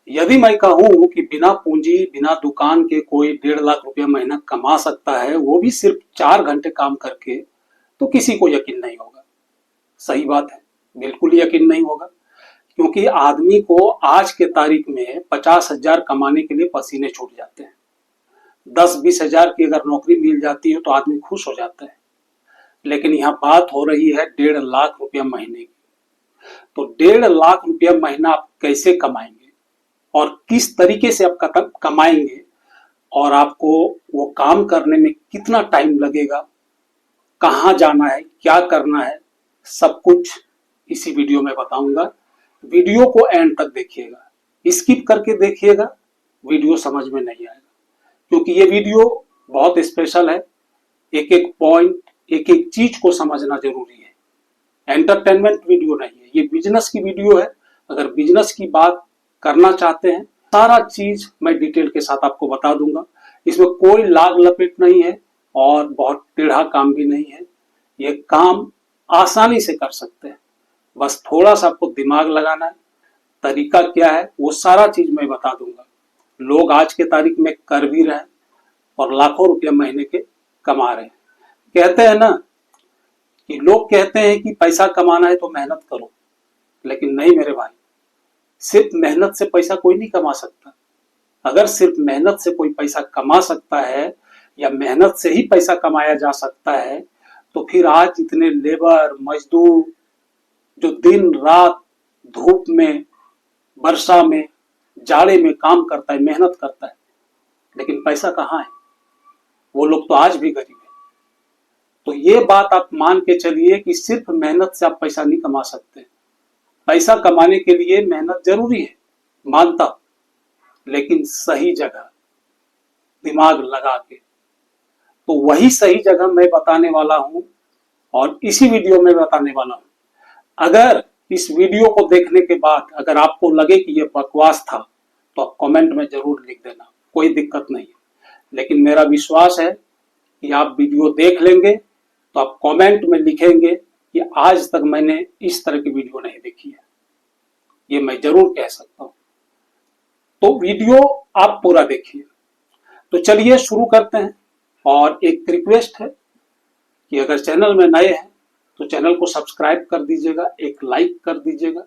यदि मैं कहूं कि बिना पूंजी बिना दुकान के कोई 1.5 लाख रुपया महीना कमा सकता है, वो भी सिर्फ 4 घंटे काम करके, तो किसी को यकीन नहीं होगा। सही बात है, बिल्कुल यकीन नहीं होगा। क्योंकि आदमी को आज के तारीख में 50,000 कमाने के लिए पसीने छूट जाते हैं। 10-20 हजार की अगर नौकरी मिल जाती है तो आदमी खुश हो जाता है। लेकिन यहाँ बात हो रही है 1.5 लाख रुपया महीने की। तो 1.5 लाख रुपया महीना आप कैसे कमाएंगे और किस तरीके से आप कमाएंगे, और आपको वो काम करने में कितना टाइम लगेगा, कहाँ जाना है, क्या करना है, सब कुछ इसी वीडियो में बताऊंगा। वीडियो को एंड तक देखिएगा, स्किप करके देखिएगा, वीडियो समझ में नहीं आएगा। क्योंकि ये वीडियो बहुत स्पेशल है। एक एक पॉइंट, एक एक चीज को समझना जरूरी है। एंटरटेनमेंट वीडियो नहीं है, ये बिजनेस की वीडियो है। अगर बिजनेस की बात करना चाहते हैं, सारा चीज मैं डिटेल के साथ आपको बता दूंगा। इसमें कोई लाग लपेट नहीं है और बहुत टेढ़ा काम भी नहीं है। ये काम आसानी से कर सकते हैं, बस थोड़ा सा आपको दिमाग लगाना है। तरीका क्या है वो सारा चीज मैं बता दूंगा। लोग आज के तारीख में कर भी रहे हैं और लाखों रुपया महीने के कमा रहे हैं। कहते हैं ना कि लोग कहते हैं कि पैसा कमाना है तो मेहनत करो, लेकिन नहीं मेरे भाई, सिर्फ मेहनत से पैसा कोई नहीं कमा सकता। अगर सिर्फ मेहनत से कोई पैसा कमा सकता है या मेहनत से ही पैसा कमाया जा सकता है, तो फिर आज इतने लेबर मजदूर जो दिन रात धूप में, वर्षा में, जाड़े में काम करता है, मेहनत करता है, लेकिन पैसा कहाँ है? वो लोग तो आज भी गरीब है। तो ये बात आप मान के चलिए कि सिर्फ मेहनत से आप पैसा नहीं कमा सकते। पैसा कमाने के लिए मेहनत जरूरी है, मानता हूं, लेकिन सही जगह दिमाग लगा के। तो वही सही जगह मैं बताने वाला हूं और इसी वीडियो में बताने वाला हूं। अगर इस वीडियो को देखने के बाद अगर आपको लगे कि ये बकवास था, तो आप कमेंट में जरूर लिख देना, कोई दिक्कत नहीं है। लेकिन मेरा विश्वास है कि आप वीडियो देख लेंगे तो आप कमेंट में लिखेंगे कि आज तक मैंने इस तरह की वीडियो नहीं देखी है। ये मैं जरूर कह सकता हूं। तो वीडियो आप पूरा देखिए। तो चलिए शुरू करते हैं। और एक रिक्वेस्ट है कि अगर चैनल में नए हैं तो चैनल को सब्सक्राइब कर दीजिएगा, एक लाइक कर दीजिएगा।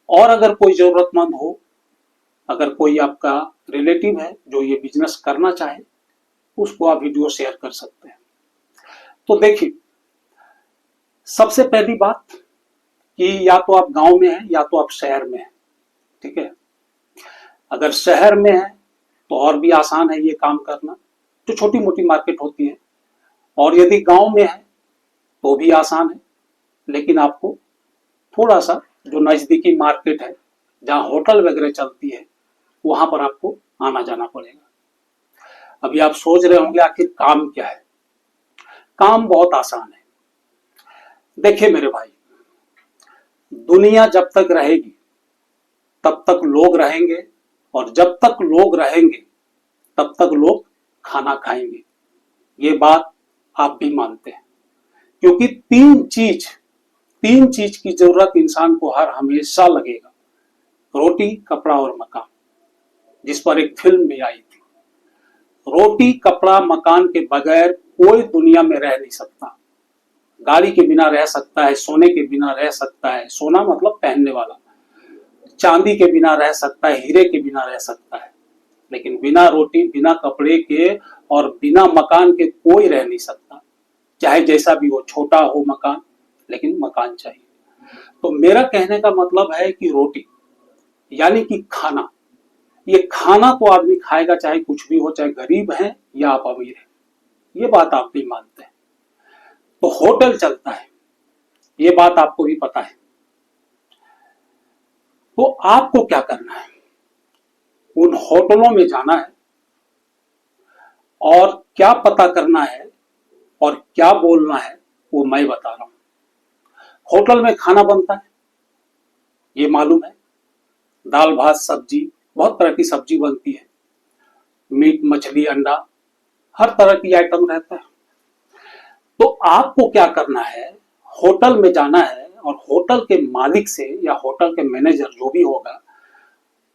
और अगर कोई जरूरतमंद हो, अगर कोई आपका रिलेटिव है जो ये बिजनेस करना चाहे, उसको आप वीडियो शेयर कर सकते हैं। तो देखिए, सबसे पहली बात कि या तो आप गांव में हैं या तो आप शहर में हैं, ठीक है। अगर शहर में है तो और भी आसान है ये काम करना, जो छोटी मोटी मार्केट होती है। और यदि गांव में है तो भी आसान है, लेकिन आपको थोड़ा सा जो नजदीकी मार्केट है जहां होटल वगैरह चलती है, वहां पर आपको आना जाना पड़ेगा। अभी आप सोच रहे होंगे आखिर काम क्या है। काम बहुत आसान है। देखिए मेरे भाई, दुनिया जब तक रहेगी तब तक लोग रहेंगे, और जब तक लोग रहेंगे तब तक लोग खाना खाएंगे। ये बात आप भी मानते हैं, क्योंकि तीन चीज की जरूरत इंसान को हर हमेशा लगेगा: रोटी, कपड़ा और मकान, जिस पर एक फिल्म भी आई थी। रोटी, कपड़ा, मकान के बगैर कोई दुनिया में रह नहीं सकता। गाड़ी के बिना रह सकता है, सोने के बिना रह सकता है, सोना मतलब पहनने वाला, चांदी के बिना रह सकता है, हीरे के बिना रह सकता है, लेकिन बिना रोटी, बिना कपड़े के और बिना मकान के कोई रह नहीं सकता। चाहे जैसा भी हो, छोटा हो मकान, लेकिन मकान चाहिए। तो मेरा कहने का मतलब है कि रोटी यानी कि खाना, ये खाना तो आदमी खाएगा चाहे कुछ भी हो, चाहे गरीब है या आप अमीर है। ये बात आप भी मानते हैं। तो होटल चलता है, ये बात आपको भी पता है। तो आपको क्या करना है, उन होटलों में जाना है और क्या पता करना है और क्या बोलना है, वो मैं बता रहा हूं। होटल में खाना बनता है, ये मालूम है। दाल भात सब्जी, बहुत तरह की सब्जी बनती है, मीट मछली अंडा, हर तरह की आइटम रहता है। तो आपको क्या करना है, होटल में जाना है और होटल के मालिक से या होटल के मैनेजर जो भी होगा,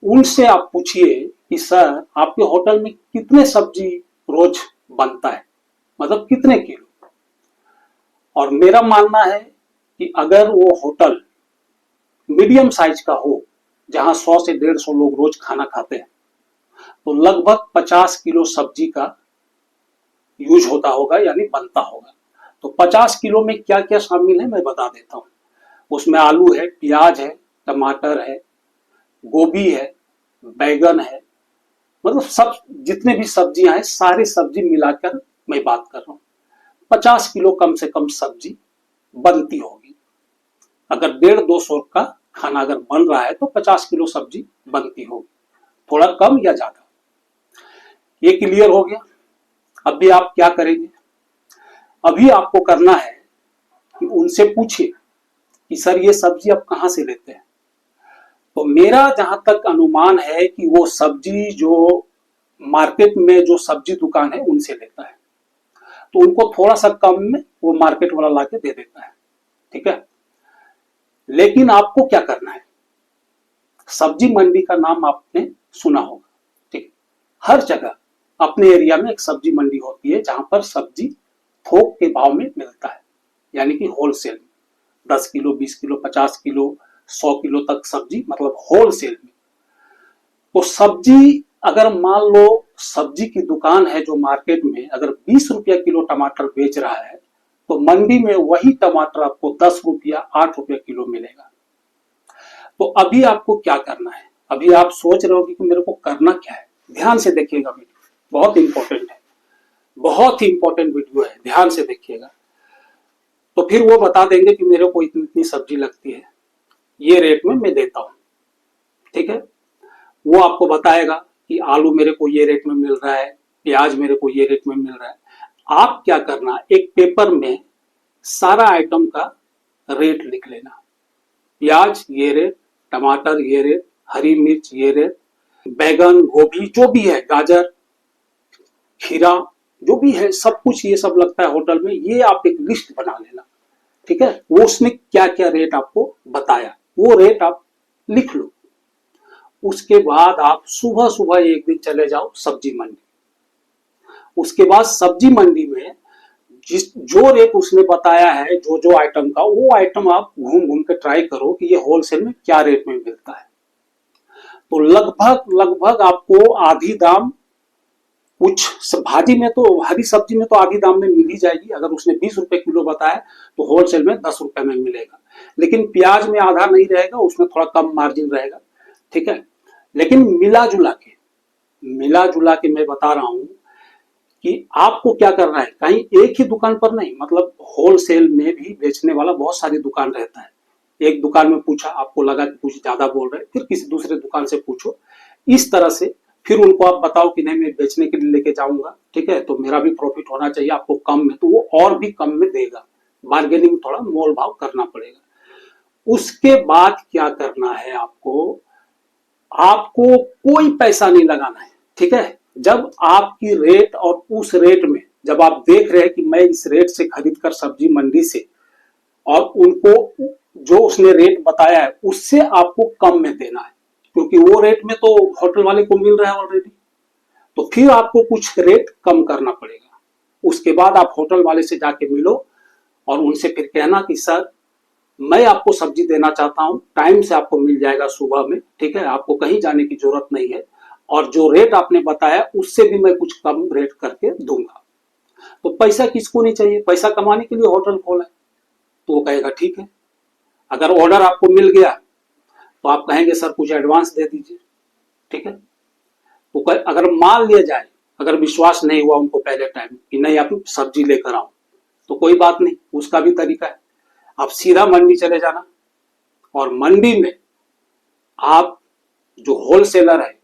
उनसे आप पूछिए कि सर आपके होटल में कितने सब्जी रोज बनता है, मतलब कितने किलो। और मेरा मानना है कि अगर वो होटल मीडियम साइज का हो, जहां 100 से 150 लोग रोज खाना खाते हैं, तो लगभग 50 किलो सब्जी का यूज होता होगा, यानी बनता होगा। तो 50 किलो में क्या क्या शामिल है मैं बता देता हूँ। उसमें आलू है, प्याज है, टमाटर है, गोभी है, बैगन है, मतलब सब जितने भी सब्जियां हैं सारी सब्जी मिलाकर मैं बात कर रहा हूँ। 50 किलो कम से कम सब्जी बनती होगी। अगर 150-200 का खाना अगर बन रहा है तो 50 किलो सब्जी बनती होगी, थोड़ा कम या ज्यादा। ये क्लियर हो गया। अभी आप क्या करेंगे, अभी आपको करना है कि उनसे पूछिए कि सर ये सब्जी आप कहाँ से लेते हैं। तो मेरा जहां तक अनुमान है कि वो सब्जी जो मार्केट में जो सब्जी दुकान है उनसे लेता है, तो उनको थोड़ा सा कम में वो मार्केट वाला लाके दे देता है, ठीक है। लेकिन आपको क्या करना है, सब्जी मंडी का नाम आपने सुना होगा, ठीक। हर जगह अपने एरिया में एक सब्जी मंडी होती है जहां पर सब्जी थोक के भाव में मिलता है, यानी कि होलसेल में 10 किलो 20 किलो 50 किलो 100 किलो तक सब्जी, मतलब होलसेल में। तो सब्जी अगर मान लो सब्जी की दुकान है जो मार्केट में अगर 20 रुपया किलो टमाटर बेच रहा है, तो मंडी में वही टमाटर आपको 10 रुपया 8 रुपया किलो मिलेगा। तो अभी आपको क्या करना है, अभी आप सोच रहे हो कि मेरे को करना क्या है। ध्यान से देखिएगा, वीडियो बहुत इंपॉर्टेंट है, बहुत ही इंपॉर्टेंट वीडियो है, ध्यान से देखिएगा। तो फिर वो बता देंगे कि मेरे को इतनी इतनी सब्जी लगती है, ये रेट में मैं देता हूं, ठीक है। वो आपको बताएगा कि आलू मेरे को ये रेट में मिल रहा है, प्याज मेरे को ये रेट में मिल रहा है। आप क्या करना, एक पेपर में सारा आइटम का रेट लिख लेना। प्याज ये रेट, टमाटर ये रेट, हरी मिर्च ये रेट, बैगन गोभी जो भी है, गाजर खीरा जो भी है, सब कुछ ये सब लगता है होटल में, ये आप एक लिस्ट बना लेना, ठीक है। वो उसमें क्या क्या रेट आपको बताया वो रेट आप लिख लो। उसके बाद आप सुबह सुबह एक दिन चले जाओ सब्जी मंडी। उसके बाद सब्जी मंडी में जिस जो रेट उसने बताया है, जो जो आइटम का, वो आइटम आप घूम घूम के ट्राई करो कि ये होलसेल में क्या रेट में मिलता है। तो लगभग लगभग आपको आधी दाम, कुछ भाजी में तो, हरी सब्जी में तो आधी दाम में मिल ही जाएगी। अगर उसने 20 रुपए किलो बताया तो होलसेल में 10 रुपए में मिलेगा। लेकिन प्याज में आधा नहीं रहेगा, उसमें थोड़ा कम मार्जिन रहेगा, ठीक है। लेकिन मिला जुला के मैं बता रहा हूं कि आपको क्या करना है, कहीं एक ही दुकान पर नहीं, मतलब होलसेल में भी बेचने वाला बहुत सारी दुकान रहता है। एक दुकान में पूछा, आपको लगा कि कुछ ज्यादा बोल रहे, फिर किसी दूसरे दुकान से पूछो, इस तरह से फिर उनको आप बताओ कि नहीं मैं बेचने के लिए लेके जाऊंगा, ठीक है, तो मेरा भी प्रॉफिट होना चाहिए आपको कम में, तो वो और भी कम में देगा। बार्गेनिंग थोड़ा मोल भाव करना पड़ेगा। उसके बाद क्या करना है, आपको आपको कोई पैसा नहीं लगाना है, ठीक है। जब आपकी रेट और उस रेट में, जब आप देख रहे हैं कि मैं इस रेट से खरीद कर सब्जी मंडी से, और उनको जो उसने रेट बताया है उससे आपको कम में देना है, क्योंकि वो रेट में तो होटल वाले को मिल रहा है ऑलरेडी। तो फिर आपको कुछ रेट कम करना पड़ेगा। उसके बाद आप होटल वाले से जाके मिलो और उनसे फिर कहना कि सर मैं आपको सब्जी देना चाहता हूं, टाइम से आपको मिल जाएगा सुबह में, ठीक है, आपको कहीं जाने की जरूरत नहीं है, और जो रेट आपने बताया उससे भी मैं कुछ कम रेट करके दूंगा। तो पैसा किसको नहीं चाहिए, पैसा कमाने के लिए होटल खोला है। तो वो कहेगा ठीक है। अगर ऑर्डर आपको मिल गया तो आप कहेंगे सर कुछ एडवांस दे दीजिए, ठीक है। तो अगर मान लिया जाए, अगर विश्वास नहीं हुआ उनको पहले टाइम कि नहीं आप सब्जी लेकर आओ, तो कोई बात नहीं, उसका भी तरीका है। आप सीधा मंडी चले जाना और मंडी में आप जो होलसेलर है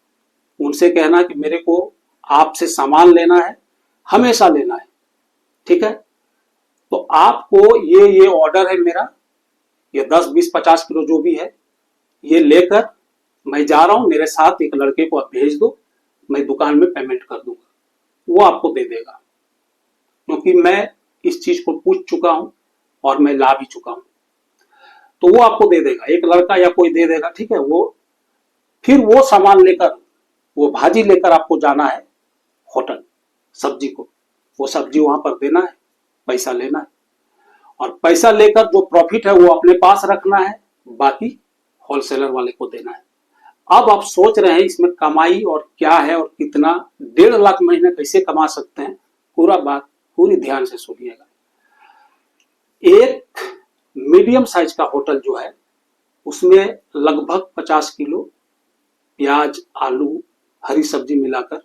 उनसे कहना कि मेरे को आपसे सामान लेना है, हमेशा लेना है, ठीक है। तो आपको ये ऑर्डर है मेरा, ये 10 20 50 किलो जो भी है, ये लेकर मैं जा रहा हूं, मेरे साथ एक लड़के को आप भेज दो, मैं दुकान में पेमेंट कर दूंगा। वो आपको दे देगा, क्योंकि मैं इस चीज को पूछ चुका हूं और मैं ला भी चुका हूं। तो वो आपको दे देगा, एक लड़का या कोई दे देगा, ठीक है। वो फिर वो सामान लेकर, वो भाजी लेकर आपको जाना है होटल, सब्जी को, वो सब्जी वहां पर देना है, पैसा लेना है, और पैसा लेकर जो प्रॉफिट है वो अपने पास रखना है, बाकी होलसेलर वाले को देना है। अब आप सोच रहे हैं इसमें कमाई और क्या है और कितना, 1.5 लाख महीने कैसे कमा सकते हैं, पूरा बात पूरी ध्यान से सुनिएगा। एक मीडियम साइज का होटल जो है उसमें लगभग 50 किलो प्याज, आलू, हरी सब्जी मिलाकर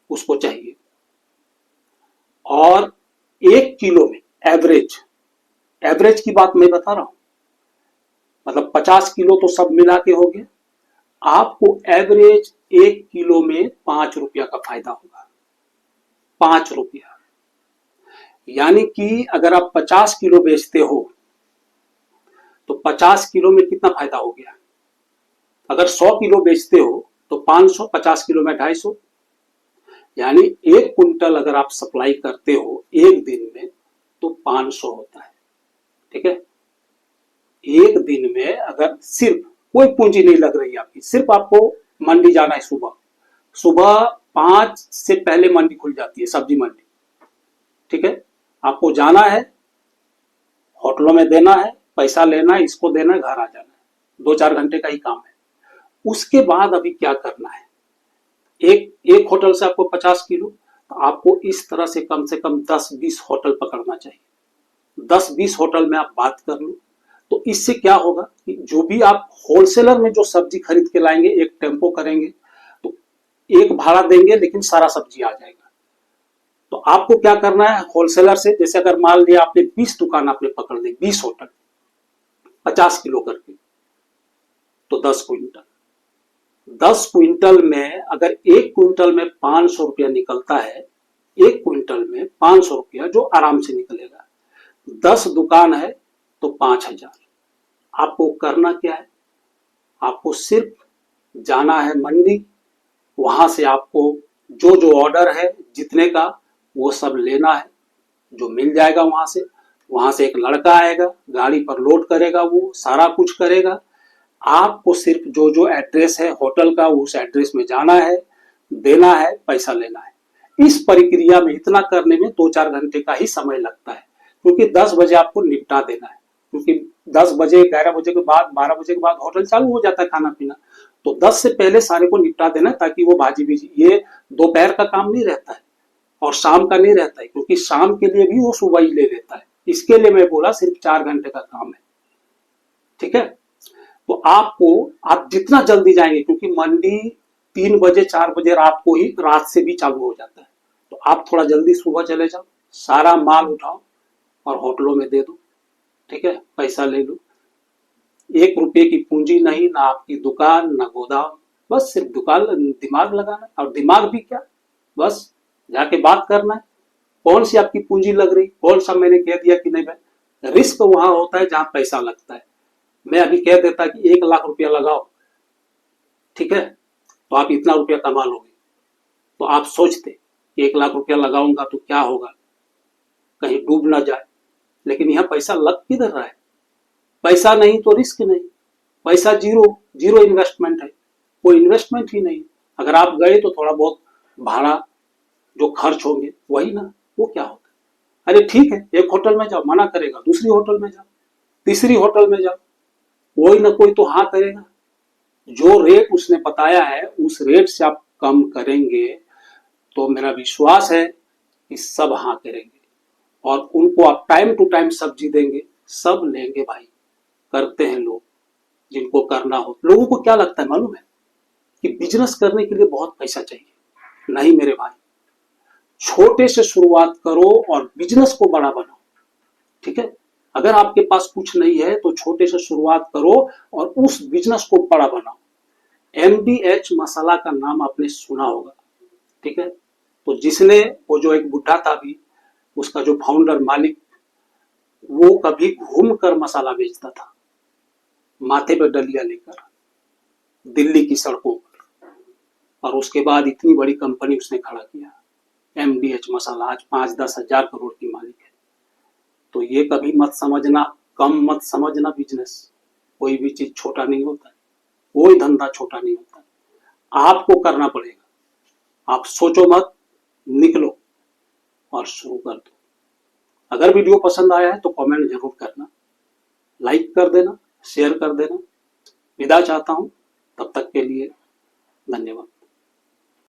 उसको चाहिए, और 1 किलो में एवरेज की बात मैं बता रहा हूं, मतलब 50 किलो तो सब मिला के हो गया, आपको एवरेज 1 किलो में 5 रुपया का फायदा होगा। 5 रुपया, यानी कि अगर आप 50 किलो बेचते हो तो 50 किलो में कितना फायदा हो गया। अगर 100 किलो बेचते हो तो 500, 50 किलो में 250, यानी 1 कुंटल अगर आप सप्लाई करते हो एक दिन में तो 500 होता है। ठीक है, एक दिन में अगर सिर्फ कोई पूंजी नहीं लग रही आपकी, सिर्फ आपको मंडी जाना है, सुबह 5 से पहले मंडी खुल जाती है, सब्जी मंडी। ठीक है, आपको जाना है, होटलों में देना है, पैसा लेना है, इसको देना है, घर आ जाना है, 2-4 घंटे का ही काम है। उसके बाद अभी क्या करना है, एक होटल से आपको 50 किलो, तो आपको इस तरह से कम 10-20 होटल पकड़ना चाहिए। 10-20 होटल में आप बात कर लो, तो इससे क्या होगा कि जो भी आप होलसेलर में जो सब्जी खरीद के लाएंगे, एक टेम्पो करेंगे तो एक भाड़ा देंगे, लेकिन सारा सब्जी आ जाएगा। तो आपको क्या करना है, होलसेलर से, जैसे अगर मान लिया आपने 20 दुकान आपने पकड़ ली, 20 होटल 50 किलो करके, तो 10 क्विंटल, 10 क्विंटल में अगर 1 क्विंटल में 500 रुपया निकलता है, 1 क्विंटल में 500 रुपया जो आराम से निकलेगा, 10 दुकान है तो 5000। आपको करना क्या है, आपको सिर्फ जाना है मंडी, वहां से आपको जो जो ऑर्डर है जितने का वो सब लेना है, जो मिल जाएगा वहां से एक लड़का आएगा, गाड़ी पर लोड करेगा, वो सारा कुछ करेगा। आपको सिर्फ जो जो एड्रेस है होटल का, उस एड्रेस में जाना है, देना है, पैसा लेना है। इस प्रक्रिया में इतना करने में 2-4 घंटे का ही समय लगता है, क्योंकि 10 बजे आपको निपटा देना है, क्योंकि 10 बजे 11 बजे के बाद 12 बजे के बाद होटल चालू हो जाता है खाना पीना, तो 10 से पहले सारे को निपटा देना है, ताकि वो भाजी भीजी, ये दोपहर का काम नहीं रहता है और शाम का नहीं रहता है, क्योंकि शाम के लिए भी वो सुबह ही ले लेता है। इसके लिए मैं बोला सिर्फ 4 घंटे का काम है। ठीक है, तो आप जितना जल्दी जाएंगे, क्योंकि मंडी 3 बजे 4 बजे रात को ही, रात से भी चालू हो जाता है, तो आप थोड़ा जल्दी सुबह चले जाओ, सारा माल उठाओ और होटलों में दे दो। ठीक है, पैसा ले लो, 1 रुपये की पूंजी नहीं, ना आपकी दुकान ना गोदाम, बस सिर्फ दुकान, दिमाग लगाना, और दिमाग भी क्या, बस जाके बात करना है, कौन सी आपकी पूंजी लग रही, कौन सा मैंने कह दिया कि नहीं भाई। रिस्क वहां होता है जहां पैसा लगता है। मैं अभी कह देता कि 1 लाख रुपया लगाओ, ठीक है, तो आप इतना रुपया कमा लोगे, तो आप सोचते कि 1 लाख रुपया लगाऊंगा तो क्या होगा, कहीं डूब ना जाए। लेकिन यहाँ पैसा लग किधर रहा है, पैसा नहीं तो रिस्क नहीं, पैसा जीरो इन्वेस्टमेंट है, कोई इन्वेस्टमेंट ही नहीं। अगर आप गए तो थोड़ा बहुत भाड़ा जो खर्च होंगे वही ना, वो क्या होता है। अरे ठीक है, एक होटल में जाओ, मना करेगा, दूसरी होटल में जाओ, तीसरी होटल में जाओ, कोई ना कोई तो हाँ करेगा। जो रेट उसने बताया है उस रेट से आप कम करेंगे तो मेरा विश्वास है कि सब हाँ करेंगे, और उनको आप टाइम टू टाइम सब्जी देंगे, सब लेंगे भाई। करते हैं लोग, जिनको करना हो। लोगों को क्या लगता है मालूम है कि बिजनेस करने के लिए बहुत पैसा चाहिए। नहीं मेरे भाई, छोटे से शुरुआत करो और बिजनेस को बड़ा बनाओ। ठीक है, अगर आपके पास कुछ नहीं है तो छोटे से शुरुआत करो और उस बिजनेस को बड़ा बनाओ। MDH मसाला का नाम आपने सुना होगा, ठीक है, तो जिसने, वो जो एक बुढ़ा था भी, उसका जो फाउंडर मालिक, वो कभी घूम कर मसाला बेचता था, माथे पे डलिया लेकर, दिल्ली की सड़कों पर, और उसके बाद इतनी बड़ी कंपनी उसने खड़ा किया। MDH मसाला आज 5-10 हजार करोड़ की मालिक है। तो ये कभी मत समझना, कम मत समझना बिजनेस, कोई भी चीज छोटा नहीं होता है। कोई धंधा छोटा नहीं होता। आपको करना पड़ेगा। आप सोचो मत, निकलो और शुरू कर दो। अगर वीडियो पसंद आया है तो कमेंट जरूर करना, लाइक कर देना, शेयर कर देना। विदा चाहता हूं, तब तक के लिए धन्यवाद।